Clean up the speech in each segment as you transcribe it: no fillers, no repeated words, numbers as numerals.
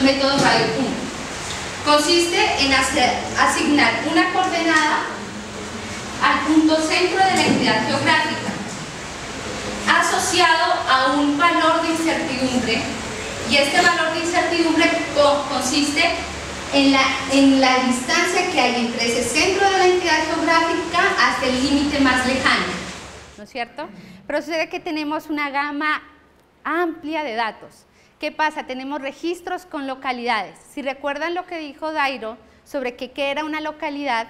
método radio punto. Consiste en asignar una coordenada al punto centro de la entidad geográfica, asociado a un valor de incertidumbre, y este valor de incertidumbre consiste en la distancia que hay entre ese centro de la entidad geográfica hasta el límite más lejano, ¿no es cierto? Pero sucede que tenemos una gama amplia de datos. ¿Qué pasa? Tenemos registros con localidades. Si recuerdan lo que dijo Dairo sobre qué era una localidad,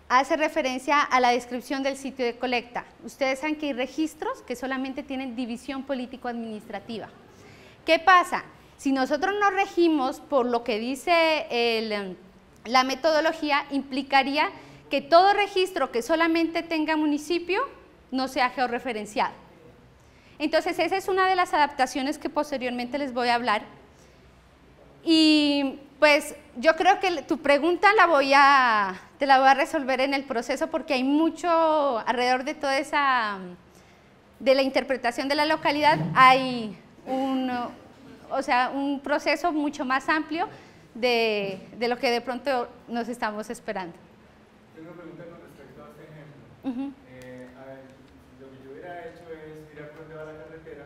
hace referencia a la descripción del sitio de colecta. Ustedes saben que hay registros que solamente tienen división político-administrativa. ¿Qué pasa? Si nosotros nos regimos por lo que dice la metodología, implicaría que todo registro que solamente tenga municipio no sea georreferenciado. Entonces, esa es una de las adaptaciones que posteriormente les voy a hablar. Y pues yo creo que tu pregunta te la voy a resolver en el proceso, porque hay mucho alrededor de toda de la interpretación de la localidad, hay un proceso mucho más amplio de lo que de pronto nos estamos esperando. Tengo una pregunta con respecto a este ejemplo. Lo que yo hubiera hecho es mirar por dónde va la carretera,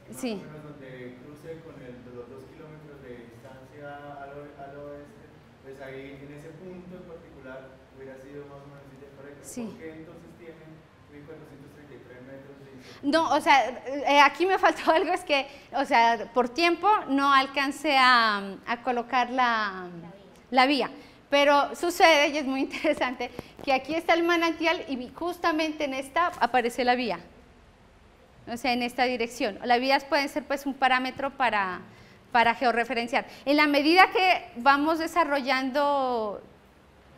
más sí. o menos donde cruce con los 2 kilómetros de distancia al oeste, pues ahí en ese punto en particular hubiera sido más o menos correcto. Sí. ¿Por qué entonces tienen 1433 metros de distancia? No, o sea, aquí me faltó algo, es que, o sea, por tiempo no alcancé a colocar la vía. Pero sucede, y es muy interesante, que aquí está el manantial y justamente en esta aparece la vía, o sea, en esta dirección. Las vías pueden ser pues un parámetro para georreferenciar. En la medida que vamos desarrollando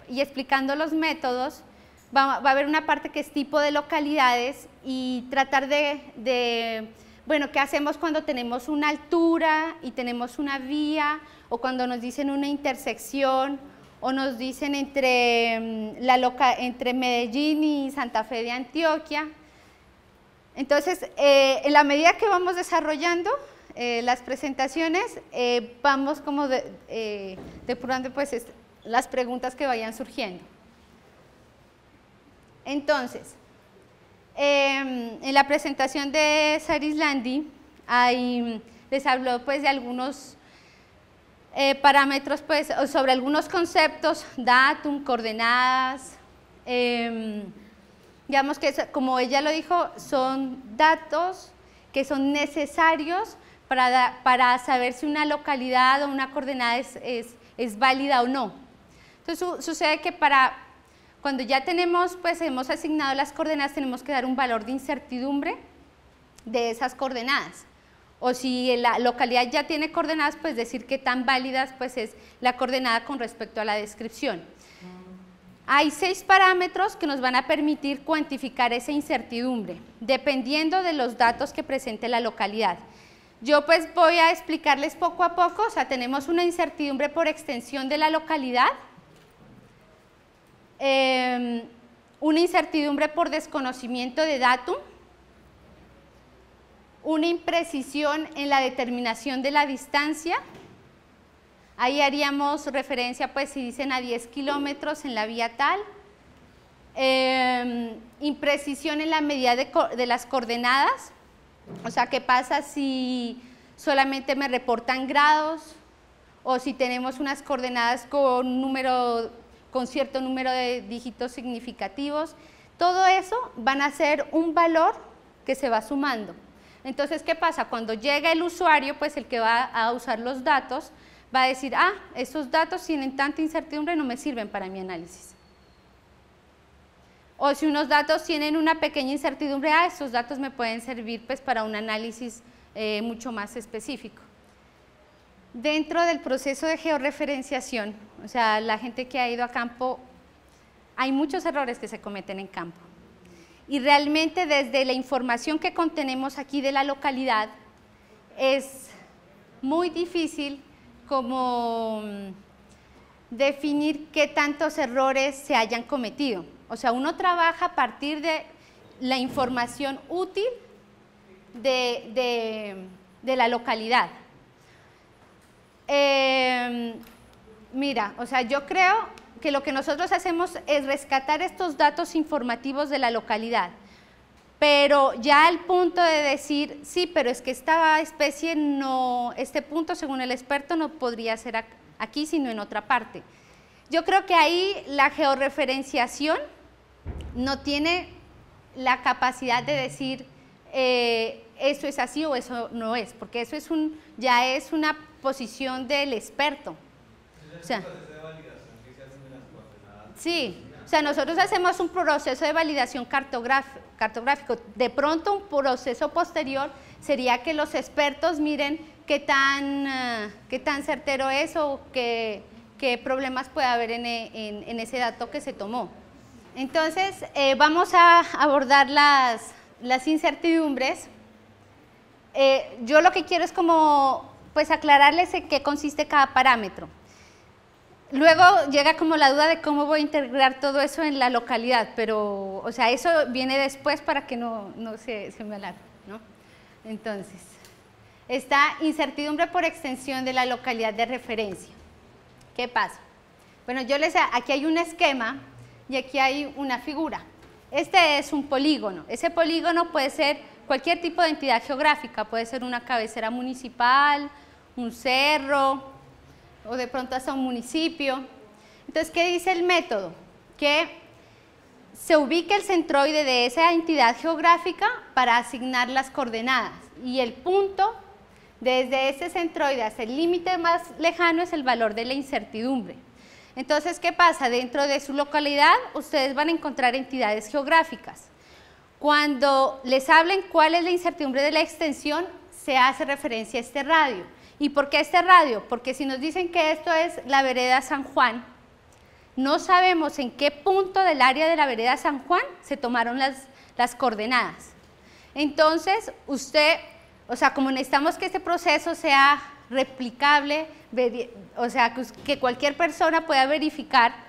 y explicando los métodos, va a haber una parte que es tipo de localidades y tratar bueno, ¿qué hacemos cuando tenemos una altura y tenemos una vía, o cuando nos dicen una intersección, o nos dicen entre Medellín y Santa Fe de Antioquia? Entonces, en la medida que vamos desarrollando las presentaciones, vamos como depurando pues las preguntas que vayan surgiendo. Entonces, en la presentación de Sarislandi, les habló pues de algunos parámetros, pues, sobre algunos conceptos, datum, coordenadas, digamos que, como ella lo dijo, son datos que son necesarios para saber si una localidad o una coordenada es válida o no. Entonces, sucede que cuando ya pues hemos asignado las coordenadas, tenemos que dar un valor de incertidumbre de esas coordenadas. O si la localidad ya tiene coordenadas, pues decir qué tan válidas pues es la coordenada con respecto a la descripción. Hay 6 parámetros que nos van a permitir cuantificar esa incertidumbre, dependiendo de los datos que presente la localidad. Yo pues voy a explicarles poco a poco. O sea, tenemos una incertidumbre por extensión de la localidad, una incertidumbre por desconocimiento de datum, una imprecisión en la determinación de la distancia. Ahí haríamos referencia, pues, si dicen a 10 kilómetros en la vía tal. Imprecisión en la medida de las coordenadas, o sea, ¿qué pasa si solamente me reportan grados, o si tenemos unas coordenadas con cierto número de dígitos significativos? Todo eso van a ser un valor que se va sumando. Entonces, ¿qué pasa? Cuando llega el usuario, pues el que va a usar los datos, va a decir, estos datos tienen tanta incertidumbre, no me sirven para mi análisis. O si unos datos tienen una pequeña incertidumbre, estos datos me pueden servir pues para un análisis mucho más específico. Dentro del proceso de georreferenciación, o sea, la gente que ha ido a campo, hay muchos errores que se cometen en campo. Y realmente desde la información que contenemos aquí de la localidad, es muy difícil como definir qué tantos errores se hayan cometido. O sea, uno trabaja a partir de la información útil de la localidad. mira, o sea, yo creo que lo que nosotros hacemos es rescatar estos datos informativos de la localidad, pero ya al punto de decir, sí, pero es que esta especie no, este punto según el experto no podría ser aquí, sino en otra parte. Yo creo que ahí la georreferenciación no tiene la capacidad de decir eso es así o eso no es, porque eso es ya es una posición del experto. O sea, sí, o sea, nosotros hacemos un proceso de validación cartográfico. De pronto un proceso posterior sería que los expertos miren qué tan certero es o qué problemas puede haber en ese dato que se tomó. Entonces, vamos a abordar las incertidumbres. Yo lo que quiero es como, pues, aclararles en qué consiste cada parámetro. Luego llega como la duda de cómo voy a integrar todo eso en la localidad, pero, o sea, eso viene después para que no se me alargue, ¿no? Entonces, está incertidumbre por extensión de la localidad de referencia. ¿Qué pasa? Bueno, aquí hay un esquema y aquí hay una figura. Este es un polígono. Ese polígono puede ser cualquier tipo de entidad geográfica, puede ser una cabecera municipal, un cerro, o de pronto hasta un municipio. Entonces, ¿qué dice el método? Que se ubique el centroide de esa entidad geográfica para asignar las coordenadas, y el punto desde ese centroide hasta el límite más lejano es el valor de la incertidumbre. Entonces, ¿qué pasa? Dentro de su localidad ustedes van a encontrar entidades geográficas. Cuando les hablen cuál es la incertidumbre de la extensión, se hace referencia a este radio. ¿Y por qué este radio? Porque si nos dicen que esto es la vereda San Juan, no sabemos en qué punto del área de la vereda San Juan se tomaron las coordenadas. Entonces, o sea, como necesitamos que este proceso sea replicable, o sea, que cualquier persona pueda verificar,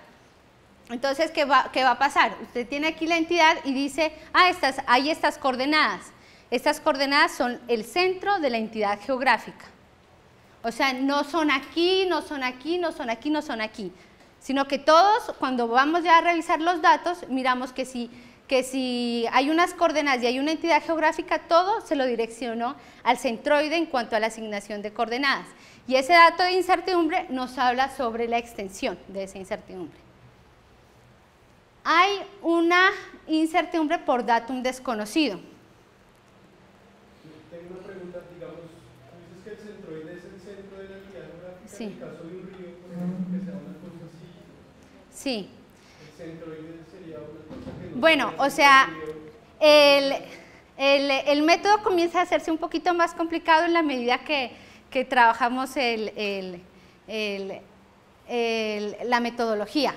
entonces, ¿qué va a pasar? Usted tiene aquí la entidad y dice, hay estas coordenadas. Estas coordenadas son el centro de la entidad geográfica. O sea, no son aquí, no son aquí, no son aquí, no son aquí, sino que todos, cuando vamos ya a revisar los datos, miramos que si hay unas coordenadas y hay una entidad geográfica, todo se lo direccionó al centroide en cuanto a la asignación de coordenadas. Y ese dato de incertidumbre nos habla sobre la extensión de esa incertidumbre. Hay una incertidumbre por datum desconocido. Tengo una pregunta, digamos, dices que el centroide es el centro de la entidad geográfica. Sí. En el caso de un río, por ejemplo, que sea una cosa así. Sí. El centroide sería una cosa que no. Bueno, o sea, el método comienza a hacerse un poquito más complicado en la medida que trabajamos la metodología.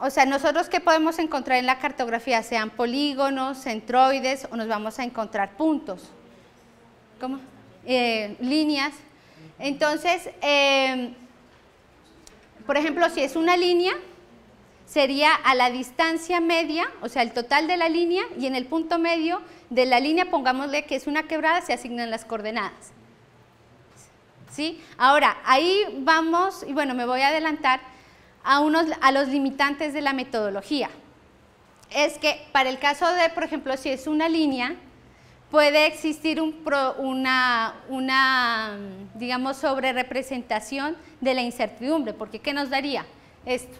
O sea, nosotros ¿qué podemos encontrar en la cartografía? Sean polígonos, centroides, o nos vamos a encontrar puntos. ¿Cómo? Líneas. Entonces, por ejemplo, si es una línea, sería a la distancia media, o sea, el total de la línea, y en el punto medio de la línea, pongámosle que es una quebrada, se asignan las coordenadas. ¿Sí? Ahora, ahí vamos, y bueno, me voy a adelantar a los limitantes de la metodología. Es que para el caso de, por ejemplo, si es una línea, puede existir una digamos, sobrerepresentación de la incertidumbre, porque ¿qué nos daría? Esto.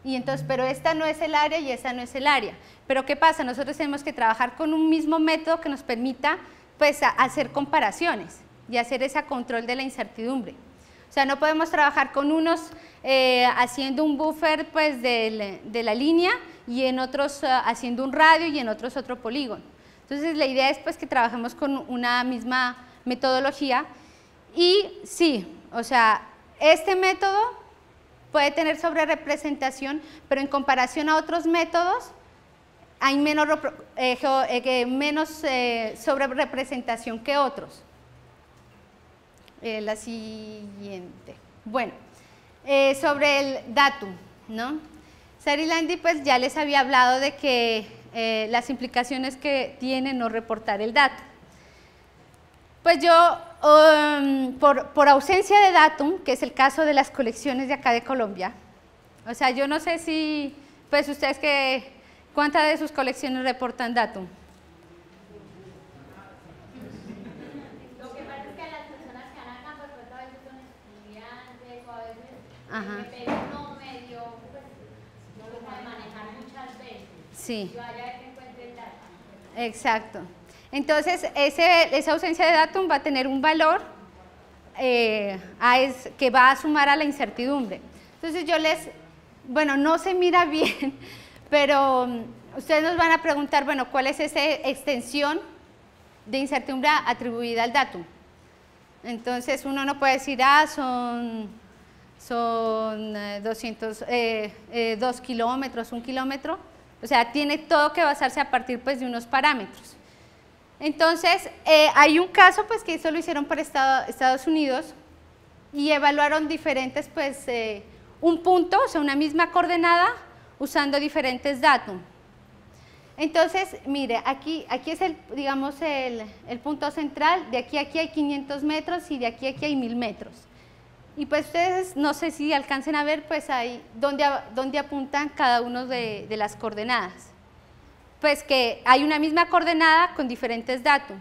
Y entonces, pero esta no es el área y esta no es el área. Pero ¿qué pasa? Nosotros tenemos que trabajar con un mismo método que nos permita, pues, hacer comparaciones y hacer ese control de la incertidumbre. O sea, no podemos trabajar con unos haciendo un buffer, pues, de la línea, y en otros haciendo un radio, y en otros otro polígono. Entonces, la idea es, pues, que trabajemos con una misma metodología. Y sí, o sea, este método puede tener sobrerepresentación, pero en comparación a otros métodos hay menos sobrerepresentación que otros. La siguiente. Bueno, sobre el datum, ¿no? Sari Landi, pues, ya les había hablado de que las implicaciones que tiene no reportar el dato. Pues yo, por ausencia de datum, que es el caso de las colecciones de acá de Colombia, o sea, yo no sé si, pues ustedes ¿cuántas de sus colecciones reportan datum? Lo que pasa es que las personas que van acá, pues a veces son estudiantes o a veces no medio, pues no lo sabe manejar muchas veces. Sí. Y vaya a ver que encuentre el dato. Exacto. Entonces, esa ausencia de datum va a tener un valor que va a sumar a la incertidumbre. Entonces, bueno, no se mira bien, pero ustedes nos van a preguntar, bueno, ¿cuál es esa extensión de incertidumbre atribuida al datum? Entonces, uno no puede decir, son 2 kilómetros, 1 kilómetro. O sea, tiene todo que basarse a partir pues, de unos parámetros. Entonces, hay un caso pues, que eso lo hicieron para Estados Unidos y evaluaron diferentes, pues, un punto, o sea, una misma coordenada, usando diferentes datos. Entonces, mire, aquí es digamos, el punto central, de aquí a aquí hay 500 metros y de aquí a aquí hay 1000 metros. Y pues ustedes, no sé si alcancen a ver, pues ahí, dónde apuntan cada uno de las coordenadas. Pues que hay una misma coordenada con diferentes datos.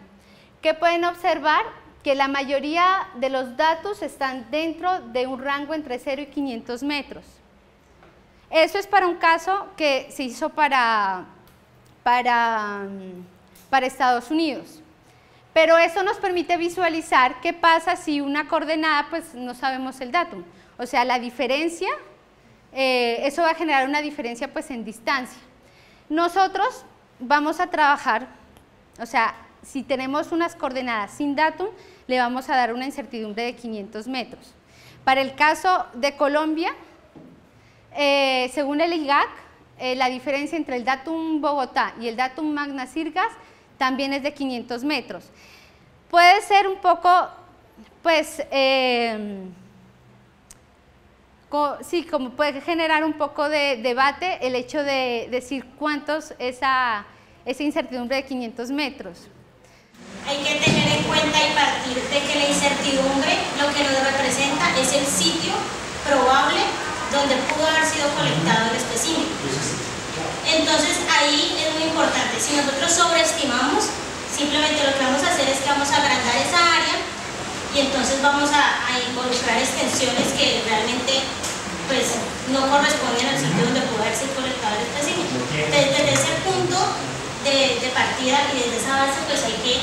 ¿Qué pueden observar? Que la mayoría de los datos están dentro de un rango entre 0 y 500 metros. Eso es para un caso que se hizo para Estados Unidos. Pero eso nos permite visualizar qué pasa si una coordenada, pues no sabemos el dato. O sea, la diferencia, eso va a generar una diferencia pues en distancia. Nosotros vamos a trabajar, o sea, si tenemos unas coordenadas sin datum, le vamos a dar una incertidumbre de 500 metros. Para el caso de Colombia, según el IGAC, la diferencia entre el datum Bogotá y el datum Magna Sirgas también es de 500 metros. Puede ser un poco, pues, sí, como puede generar un poco de debate el hecho de decir cuántos esa incertidumbre de 500 metros. Hay que tener en cuenta y partir de que la incertidumbre lo que nos representa es el sitio probable donde pudo haber sido colectado el espécimen. Entonces ahí es muy importante, si nosotros sobreestimamos, simplemente lo que vamos a hacer es que vamos a agrandar esa área y entonces vamos a involucrar extensiones que realmente pues, no corresponden al sitio donde pudo haber sido colectado el espécimen. Desde ese punto de partida y desde esa base pues hay que,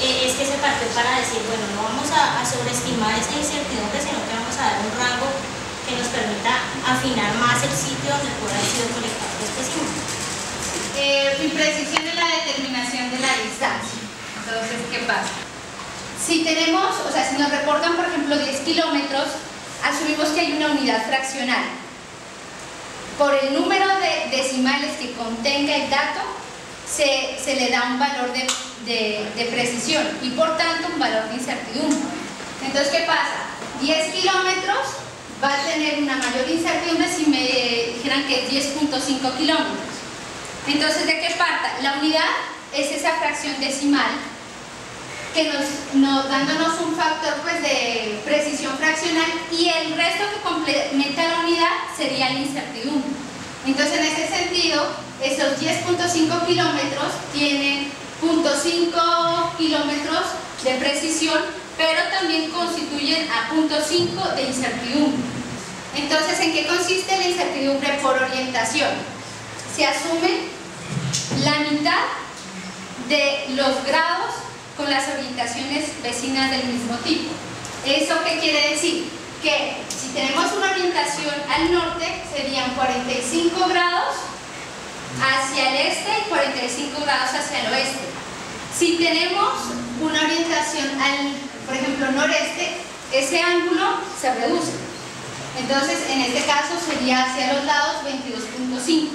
es que se partió para decir, bueno, no vamos a sobreestimar esa incertidumbre, sino que vamos a dar un rango que nos permita afinar más el sitio donde pueda haber sido colectado el espécimen. Imprecisión en la determinación de la distancia. Entonces, ¿qué pasa? Si tenemos, o sea, si nos reportan, por ejemplo, 10 kilómetros, asumimos que hay una unidad fraccional. Por el número de decimales que contenga el dato, se le da un valor de precisión y, por tanto, un valor de incertidumbre. Entonces, ¿qué pasa? 10 kilómetros va a tener una mayor incertidumbre si me dijeran que es 10.5 kilómetros. Entonces, ¿de qué parta? La unidad es esa fracción decimal que dándonos un factor pues, de precisión fraccional y el resto que complementa la unidad sería la incertidumbre. Entonces, en ese sentido, esos 10.5 kilómetros tienen 0.5 kilómetros de precisión, pero también constituyen a 0.5 de incertidumbre. Entonces, ¿en qué consiste la incertidumbre por orientación? Se asume la mitad de los grados con las orientaciones vecinas del mismo tipo. ¿Eso qué quiere decir? Que si tenemos una orientación al norte, serían 45 grados hacia el este y 45 grados hacia el oeste. Si tenemos una orientación al, por ejemplo, noreste, ese ángulo se reduce. Entonces, en este caso sería hacia los lados 22.5.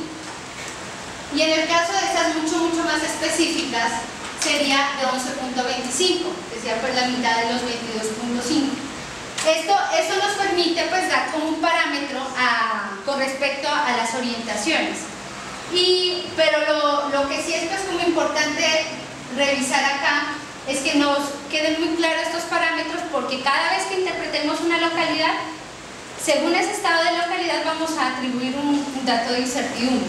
Y en el caso de estas mucho más específicas, sería de 11.25, que sería pues la mitad de los 22.5. Esto nos permite pues dar como un parámetro con respecto a las orientaciones. Pero lo que sí es pues como importante revisar acá es que nos queden muy claros estos parámetros, porque cada vez que interpretemos una localidad, según ese estado de localidad vamos a atribuir un dato de incertidumbre.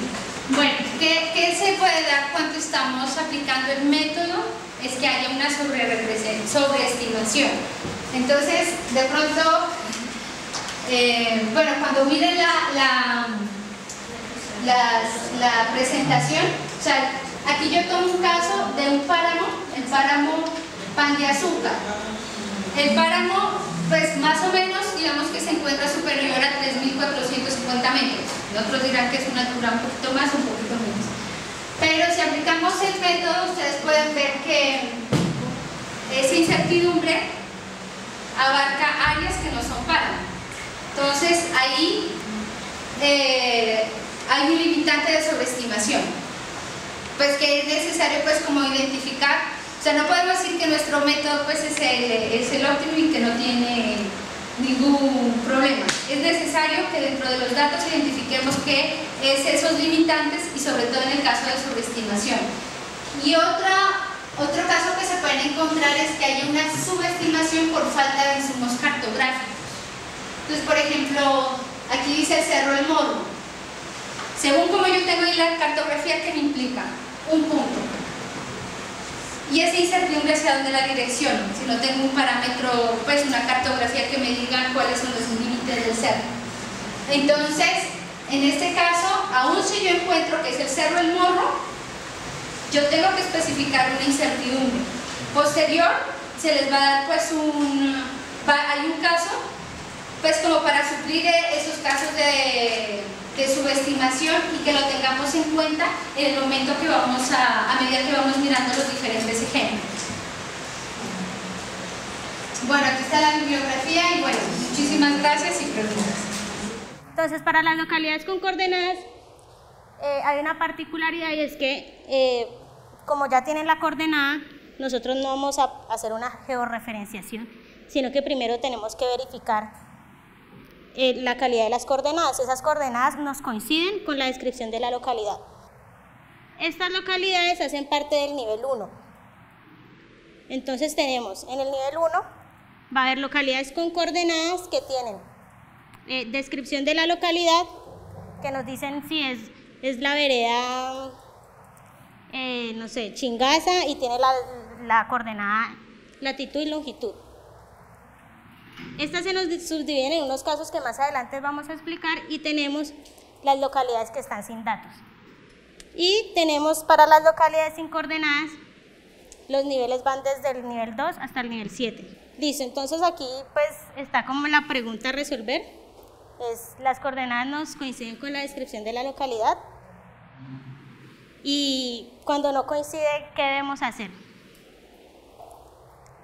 Bueno, ¿qué se puede dar cuando estamos aplicando el método? Es que haya una sobreestimación. Entonces, de pronto, bueno, cuando miren la presentación, o sea, aquí yo tomo un caso de un páramo, el páramo Pan de Azúcar. El páramo, pues más o menos, digamos que se encuentra superior a 3.450 metros. Otros dirán que es una altura un poquito más, un poquito menos. Pero si aplicamos el método, ustedes pueden ver que esa incertidumbre abarca áreas que no son páramo. Entonces, ahí hay un limitante de sobreestimación, pues que es necesario pues como identificar. O sea, no podemos decir que nuestro método pues es el óptimo y que no tiene ningún problema. Es necesario que dentro de los datos identifiquemos qué es esos limitantes y sobre todo en el caso de sobreestimación. Y otro caso que se pueden encontrar es que haya una subestimación por falta de insumos cartográficos. Entonces, por ejemplo, aquí dice el Cerro El Morro. Según como yo tengo ahí la cartografía, ¿qué me implica? Un punto. Y esa incertidumbre hacia dónde la dirección, si no tengo un parámetro, pues una cartografía que me diga cuáles son los límites del cerro. Entonces, en este caso, aún si yo encuentro que es el Cerro El Morro, yo tengo que especificar una incertidumbre. Posterior, se les va a dar pues hay un caso, pues como para suplir esos casos de subestimación y que lo tengamos en cuenta en el momento que vamos a medida que vamos mirando los diferentes ejemplos. Bueno, aquí está la bibliografía y bueno, muchísimas gracias y preguntas. Entonces, para las localidades con coordenadas hay una particularidad y es que como ya tienen la coordenada, nosotros no vamos a hacer una georreferenciación, sino que primero tenemos que verificar la calidad de las coordenadas. Esas coordenadas nos coinciden con la descripción de la localidad. Estas localidades hacen parte del nivel 1. Entonces tenemos en el nivel 1 va a haber localidades con coordenadas que tienen descripción de la localidad, que nos dicen si es la vereda, no sé, Chingaza, y tiene la coordenada latitud y longitud. Estas se nos subdividen en unos casos que más adelante vamos a explicar, y tenemos las localidades que están sin datos. Y tenemos para las localidades sin coordenadas, los niveles van desde el nivel 2 hasta el nivel 7. Listo, entonces aquí pues está como la pregunta a resolver. Las coordenadas nos coinciden con la descripción de la localidad, y cuando no coincide, ¿qué debemos hacer?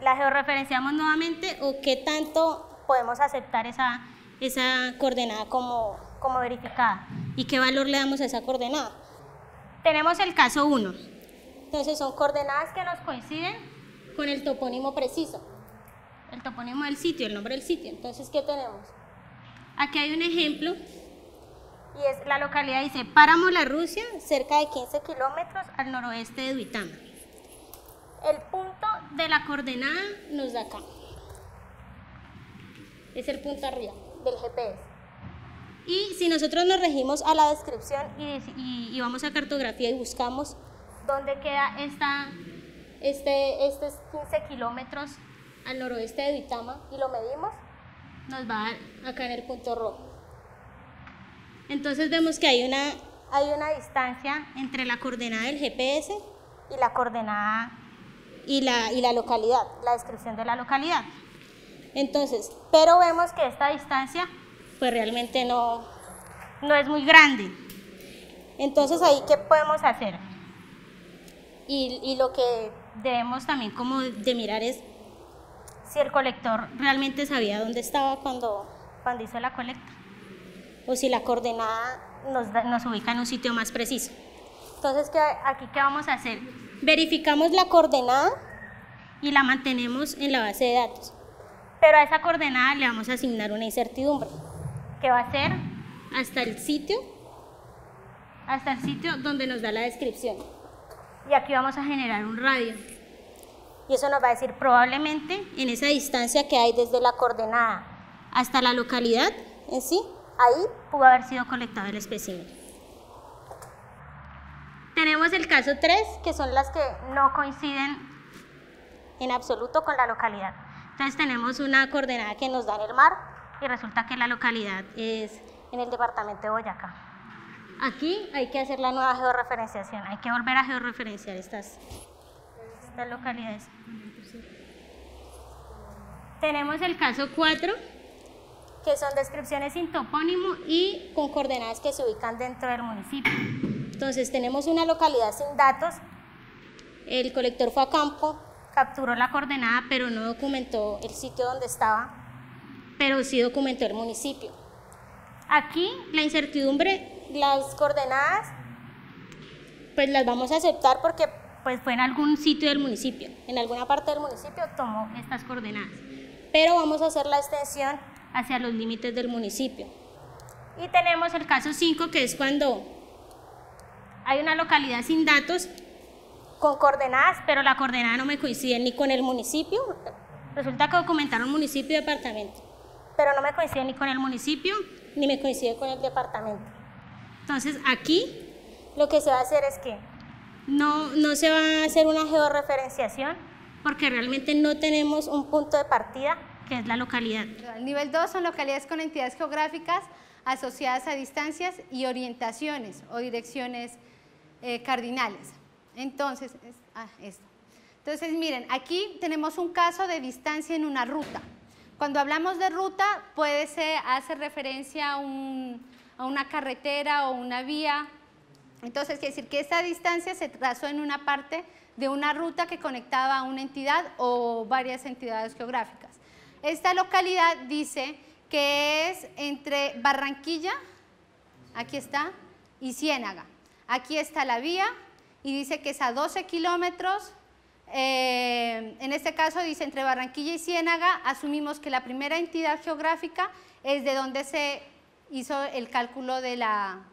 ¿La georreferenciamos nuevamente o qué tanto podemos aceptar esa coordenada como verificada? ¿Y qué valor le damos a esa coordenada? Tenemos el caso 1. Entonces son coordenadas que nos coinciden con el topónimo preciso, el topónimo del sitio, el nombre del sitio. Entonces, ¿qué tenemos? Aquí hay un ejemplo y es la localidad, dice Páramo La Rusia, cerca de 15 kilómetros al noroeste de Duitama. El punto de la coordenada nos da acá. Es el punto arriba del GPS. Y si nosotros nos regimos a la descripción y vamos a cartografía y buscamos dónde queda estos 15 kilómetros al noroeste de Duitama y lo medimos, nos va a dar acá en el punto rojo. Entonces vemos que hay una distancia entre la coordenada del GPS y la coordenada y la localidad, la descripción de la localidad. Entonces, pero vemos que esta distancia pues realmente no es muy grande. Entonces ahí, ¿qué podemos hacer? Y lo que debemos también como de mirar es si el colector realmente sabía dónde estaba cuando hizo la colecta, o si la coordenada nos ubica en un sitio más preciso. Entonces, aquí, ¿qué vamos a hacer? Verificamos la coordenada y la mantenemos en la base de datos, pero a esa coordenada le vamos a asignar una incertidumbre, que va a ser hasta el sitio donde nos da la descripción. Y aquí vamos a generar un radio. Y eso nos va a decir probablemente en esa distancia que hay desde la coordenada hasta la localidad en sí, ahí pudo haber sido colectado el espécimen. Tenemos el caso 3, que son las que no coinciden en absoluto con la localidad. Entonces tenemos una coordenada que nos da en el mar y resulta que la localidad es en el departamento de Boyacá. Aquí hay que hacer la nueva georreferenciación, hay que volver a georreferenciar estas localidades. Tenemos el caso 4, que son descripciones sin topónimo y con coordenadas que se ubican dentro del municipio. Entonces tenemos una localidad sin datos, el colector fue a campo, capturó la coordenada pero no documentó el sitio donde estaba, pero sí documentó el municipio. Aquí la incertidumbre, las coordenadas, pues las vamos a aceptar porque pues fue en algún sitio del municipio, en alguna parte del municipio tomó estas coordenadas, pero vamos a hacer la extensión hacia los límites del municipio. Y tenemos el caso 5, que es cuando hay una localidad sin datos con coordenadas, pero la coordenada no me coincide ni con el municipio, resulta que documentaron municipio y departamento, pero no me coincide ni con el municipio ni me coincide con el departamento. Entonces aquí lo que se va a hacer es que no se va a hacer una georreferenciación porque realmente no tenemos un punto de partida que es la localidad. El nivel 2 son localidades con entidades geográficas asociadas a distancias y orientaciones o direcciones cardinales. Entonces, Entonces, miren, aquí tenemos un caso de distancia en una ruta. Cuando hablamos de ruta, hace referencia a una carretera o una vía. Entonces, quiere decir que esta distancia se trazó en una parte de una ruta que conectaba a una entidad o varias entidades geográficas. Esta localidad dice que es entre Barranquilla, aquí está, y Ciénaga. Aquí está la vía y dice que es a 12 kilómetros. En este caso dice entre Barranquilla y Ciénaga, asumimos que la primera entidad geográfica es de donde se hizo el cálculo de la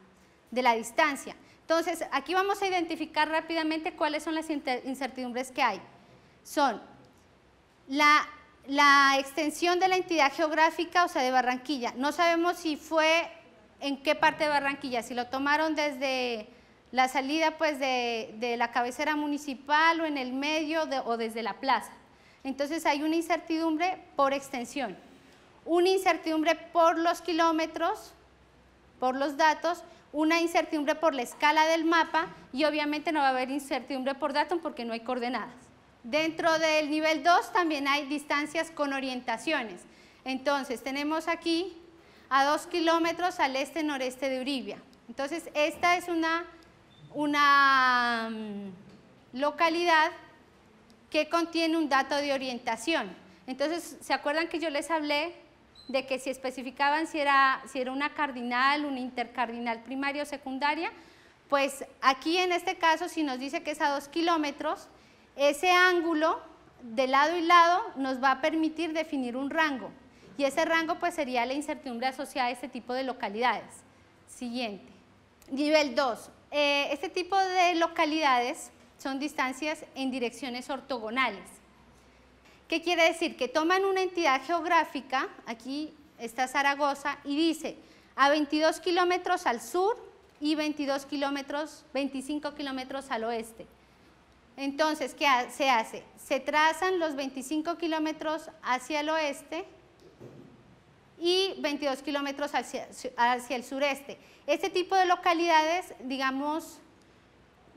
distancia. Entonces, aquí vamos a identificar rápidamente cuáles son las incertidumbres que hay. Son la extensión de la entidad geográfica, o sea, de Barranquilla. No sabemos si fue en qué parte de Barranquilla, si lo tomaron desde la salida pues, de la cabecera municipal o en el medio o desde la plaza. Entonces hay una incertidumbre por extensión, una incertidumbre por los kilómetros, por los datos, una incertidumbre por la escala del mapa y obviamente no va a haber incertidumbre por datum porque no hay coordenadas. Dentro del nivel 2 también hay distancias con orientaciones. Entonces tenemos aquí a 2 kilómetros al este-noreste de Uribia. Entonces esta es una localidad que contiene un dato de orientación. Entonces, ¿se acuerdan que yo les hablé de que si especificaban si era una cardinal, una intercardinal primaria o secundaria? Pues aquí en este caso, si nos dice que es a 2 kilómetros, ese ángulo de lado y lado nos va a permitir definir un rango. Y ese rango pues sería la incertidumbre asociada a este tipo de localidades. Siguiente. Nivel 2. Este tipo de localidades son distancias en direcciones ortogonales. ¿Qué quiere decir? Que toman una entidad geográfica, aquí está Zaragoza, y dice a 22 kilómetros al sur y 25 kilómetros al oeste. Entonces, ¿qué se hace? Se trazan los 25 kilómetros hacia el oeste y 22 kilómetros hacia el sureste. Este tipo de localidades, digamos,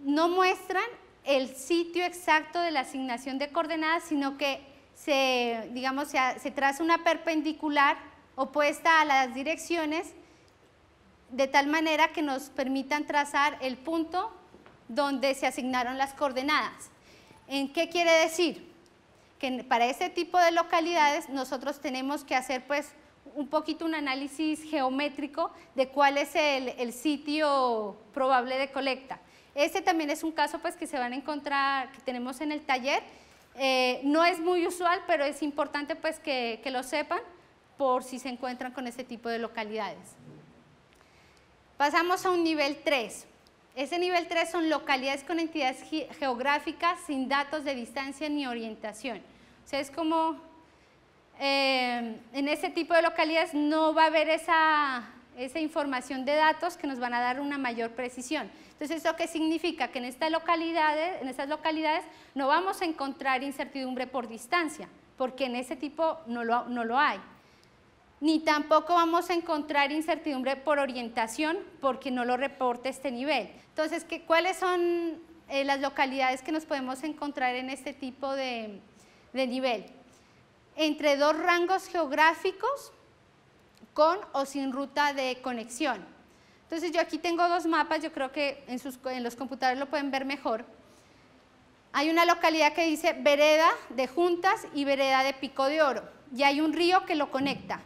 no muestran el sitio exacto de la asignación de coordenadas, sino que se traza una perpendicular opuesta a las direcciones de tal manera que nos permitan trazar el punto donde se asignaron las coordenadas. ¿En qué quiere decir? Que para este tipo de localidades nosotros tenemos que hacer pues un poquito un análisis geométrico de cuál es el sitio probable de colecta. Este también es un caso pues, que se van a encontrar, que tenemos en el taller. No es muy usual, pero es importante pues, que lo sepan por si se encuentran con este tipo de localidades. Pasamos a un nivel 3. Ese nivel 3 son localidades con entidades geográficas sin datos de distancia ni orientación. O sea, es como en ese tipo de localidades no va a haber esa información de datos que nos van a dar una mayor precisión. Entonces, ¿eso qué significa? Que en estas localidades no vamos a encontrar incertidumbre por distancia, porque en ese tipo no lo hay. Ni tampoco vamos a encontrar incertidumbre por orientación, porque no lo reporta este nivel. Entonces, ¿cuáles son las localidades que nos podemos encontrar en este tipo de nivel? Entre dos rangos geográficos con o sin ruta de conexión. Entonces yo aquí tengo dos mapas, yo creo que en los computadores lo pueden ver mejor. Hay una localidad que dice vereda de Juntas y vereda de Pico de Oro, y hay un río que lo conecta.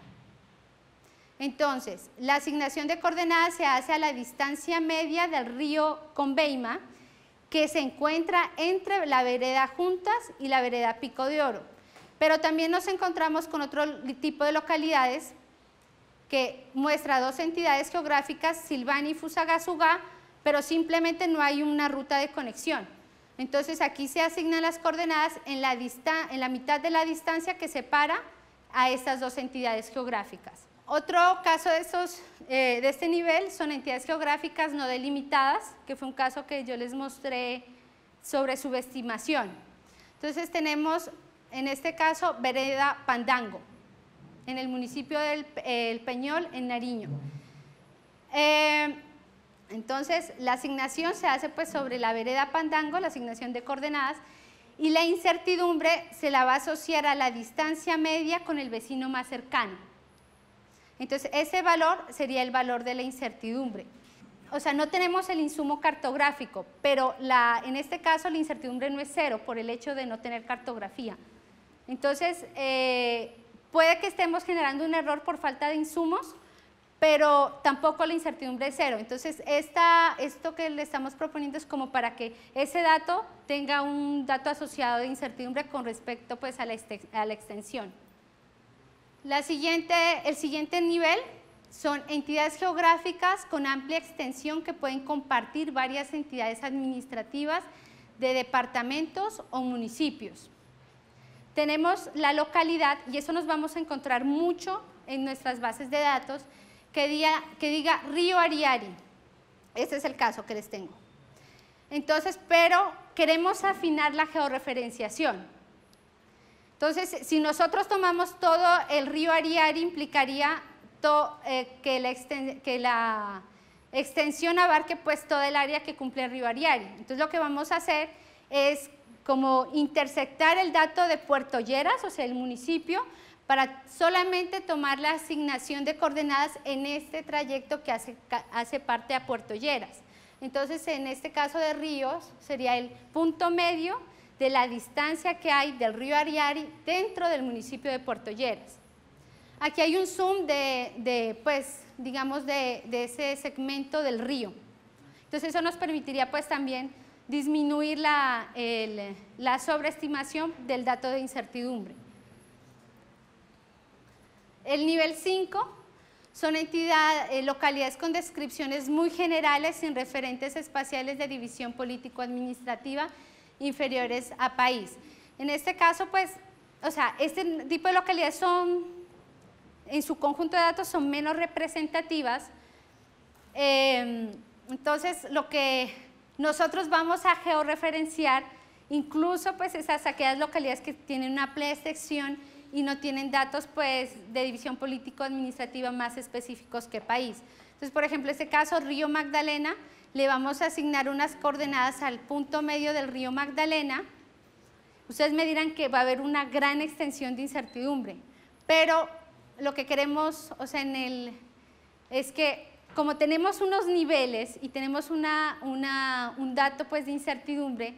Entonces, la asignación de coordenadas se hace a la distancia media del río Conveima, que se encuentra entre la vereda Juntas y la vereda Pico de Oro. Pero también nos encontramos con otro tipo de localidades que muestra dos entidades geográficas, Silvania y Fusagasugá, pero simplemente no hay una ruta de conexión. Entonces aquí se asignan las coordenadas en la mitad de la distancia que separa a estas dos entidades geográficas. Otro caso de este nivel son entidades geográficas no delimitadas, que fue un caso que yo les mostré sobre subestimación. Entonces tenemos en este caso vereda Pandango, en el municipio del Peñol, en Nariño. Entonces la asignación se hace pues sobre la vereda Pandango, la asignación de coordenadas, y la incertidumbre se la va a asociar a la distancia media con el vecino más cercano. Entonces ese valor sería el valor de la incertidumbre. O sea, no tenemos el insumo cartográfico, pero en este caso la incertidumbre no es cero por el hecho de no tener cartografía. Entonces, puede que estemos generando un error por falta de insumos, pero tampoco la incertidumbre es cero. Entonces, esto que le estamos proponiendo es como para que ese dato tenga un dato asociado de incertidumbre con respecto pues, a la extensión. El siguiente nivel son entidades geográficas con amplia extensión que pueden compartir varias entidades administrativas de departamentos o municipios. Tenemos la localidad, y eso nos vamos a encontrar mucho en nuestras bases de datos, que diga Río Ariari. Este es el caso que les tengo. Entonces, pero queremos afinar la georreferenciación. Entonces, si nosotros tomamos todo el río Ariari, implicaría que la extensión abarque pues todo el área que cumple el río Ariari. Entonces, lo que vamos a hacer es como intersectar el dato de Puerto Lleras, o sea, el municipio, para solamente tomar la asignación de coordenadas en este trayecto que hace parte a Puerto Lleras. Entonces, en este caso de ríos, sería el punto medio de la distancia que hay del río Ariari dentro del municipio de Puerto Lleras. Aquí hay un zoom pues, digamos, de ese segmento del río. Entonces, eso nos permitiría pues también disminuir la sobreestimación del dato de incertidumbre. El nivel 5 son localidades con descripciones muy generales sin referentes espaciales de división político-administrativa inferiores a país. En este caso, pues, o sea, este tipo de localidades en su conjunto de datos son menos representativas. Entonces, lo que nosotros vamos a georreferenciar, incluso pues aquellas localidades que tienen una amplia extensión y no tienen datos pues, de división político-administrativa más específicos que país. Entonces, por ejemplo, en este caso, Río Magdalena, le vamos a asignar unas coordenadas al punto medio del río Magdalena. Ustedes me dirán que va a haber una gran extensión de incertidumbre, pero lo que queremos, o sea, es que como tenemos unos niveles y tenemos un dato pues, de incertidumbre,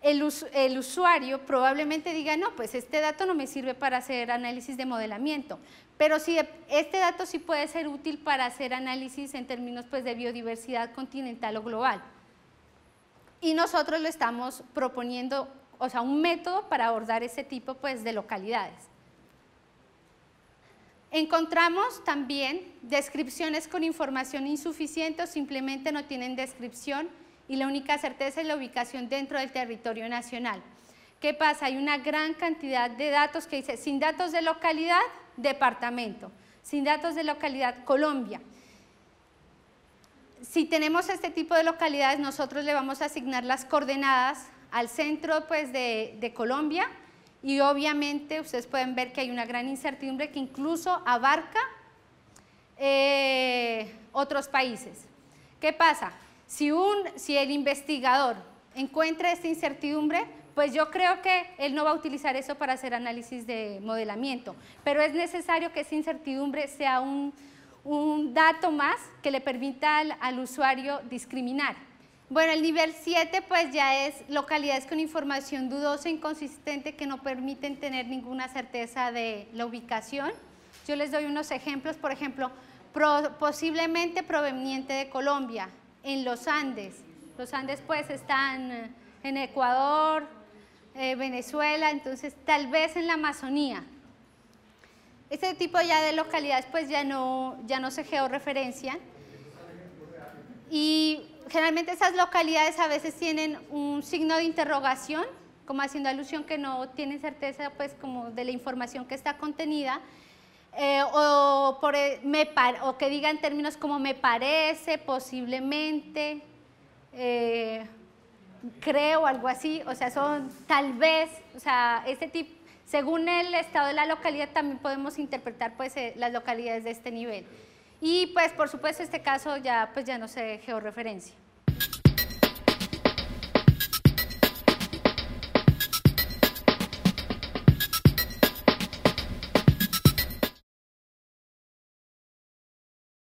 el usuario probablemente diga, no, pues este dato no me sirve para hacer análisis de modelamiento, pero sí, este dato sí puede ser útil para hacer análisis en términos pues, de biodiversidad continental o global. Y nosotros le estamos proponiendo, o sea, un método para abordar ese tipo pues, de localidades. Encontramos también descripciones con información insuficiente o simplemente no tienen descripción y la única certeza es la ubicación dentro del territorio nacional. ¿Qué pasa? Hay una gran cantidad de datos que dice sin datos de localidad, departamento, sin datos de localidad, Colombia. Si tenemos este tipo de localidades, nosotros le vamos a asignar las coordenadas al centro pues, de Colombia y obviamente ustedes pueden ver que hay una gran incertidumbre que incluso abarca otros países. ¿Qué pasa? Si el investigador encuentra esta incertidumbre, pues yo creo que él no va a utilizar eso para hacer análisis de modelamiento, pero es necesario que esa incertidumbre sea un dato más que le permita al usuario discriminar. Bueno, el nivel 7 pues ya es localidades con información dudosa e inconsistente que no permiten tener ninguna certeza de la ubicación. Yo les doy unos ejemplos, por ejemplo, posiblemente proveniente de Colombia, en los Andes. Los Andes pues están en Ecuador, Venezuela, entonces tal vez en la Amazonía. Este tipo ya de localidades pues ya no se georreferencian y generalmente esas localidades a veces tienen un signo de interrogación, como haciendo alusión que no tienen certeza pues como de la información que está contenida, o que digan términos como me parece, posiblemente, creo, algo así, o sea, son tal vez, o sea, este tipo, según el estado de la localidad también podemos interpretar pues las localidades de este nivel. Y pues por supuesto este caso ya no se georreferencia.